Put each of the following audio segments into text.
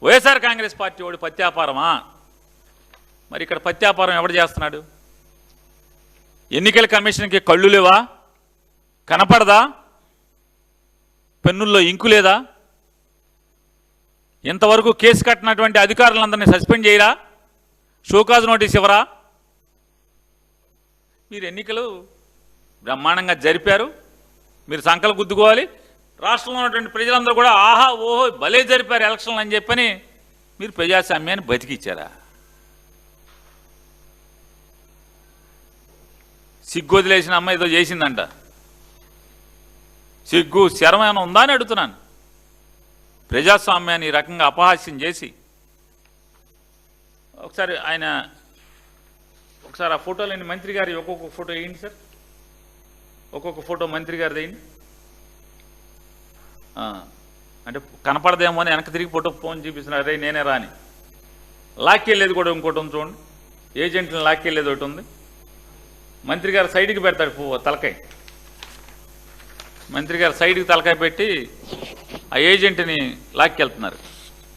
YSR Congress party వాడు పత్యాపారమా? మరి ఇక్కడ పత్యాపారం ఎవడు చేస్తున్నాడు? ఎన్నికల కమిషన్కి కళ్ళు లేవా? కనపడదా? పెన్నుల్లో ఇంకు లేదా? ఇంతవరకు కేసు కట్టినటువంటి అధికారులందరినీ సస్పెండ్ చేయరా? షోకాజ్ నోటీస్ ఇవ్వరా? మీరు ఎన్నికలు బ్రహ్మాండంగా జరిపారు, మీరు సంకలు గుద్దుకోవాలి. రాష్ట్రంలో ఉన్నటువంటి ప్రజలందరూ కూడా ఆహా ఓహో భలే జరిపారు ఎలక్షన్లు అని చెప్పని మీరు ప్రజాస్వామ్యాన్ని బతికిచ్చారా? సిగ్గు వదిలేసిన అమ్మ ఏదో చేసిందంట. సిగ్గు శరం ఏమైనా ఉందా అని అడుగుతున్నాను. ప్రజాస్వామ్యాన్ని ఈ రకంగా అపహాస్యం చేసి ఒకసారి ఆ ఫోటోలని మంత్రి గారి ఒక్కొక్క ఫోటో వేయండి సార్. ఒక్కొక్క ఫోటో మంత్రి గారి వేయండి. అంటే కనపడదేమో అని వెనక తిరిగి ఫోటో ఫోన్ చూపిస్తున్నారు. అరే నేనే రాని లాక్కెళ్ళేది కూడా ఇంకోటి ఉంది చూడండి. ఏజెంట్ని లాక్కెళ్ళేది ఒకటి ఉంది. మంత్రి గారు సైడ్కి పెడతాడు తలకాయ. మంత్రి గారు సైడ్కి తలకాయ పెట్టి ఆ ఏజెంట్ని లాక్కెళ్తున్నారు,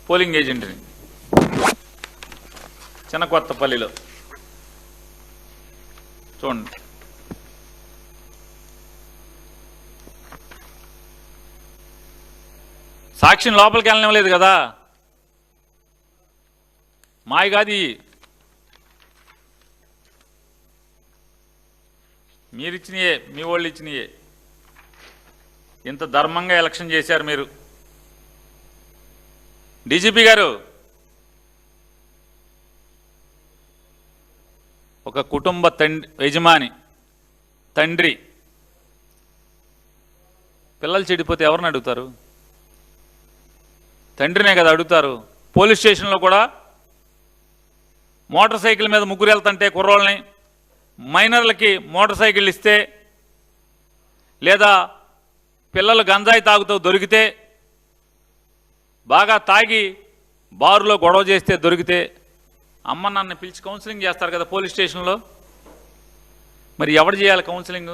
పోలింగ్ ఏజెంట్ని, చిన్న కొత్తపల్లిలో చూడండి. సాక్షిని లోపలికి వెళ్ళనివ్వలేదు కదా. మాయ కాదు, మీరిచ్చినయే, మీ వాళ్ళు ఇచ్చినయే. ఇంత ధర్మంగా ఎలక్షన్ చేశారు మీరు. డీజీపీ గారు, ఒక కుటుంబ యజమాని తండ్రి పిల్లలు చెడిపోతే ఎవరిని అడుగుతారు? తండ్రినే కదా అడుగుతారు. పోలీస్ స్టేషన్లో కూడా మోటార్ సైకిల్ మీద ముగ్గురు వెళ్తుంటే కుర్రోళ్ళని, మైనర్లకి మోటార్ సైకిల్ ఇస్తే, లేదా పిల్లలు గంజాయి తాగుతూ దొరికితే, బాగా తాగి బారులో గొడవ చేస్తే దొరికితే అమ్మ నాన్న పిలిచి కౌన్సిలింగ్ చేస్తారు కదా పోలీస్ స్టేషన్లో. మరి ఎవరు చేయాలి కౌన్సిలింగ్?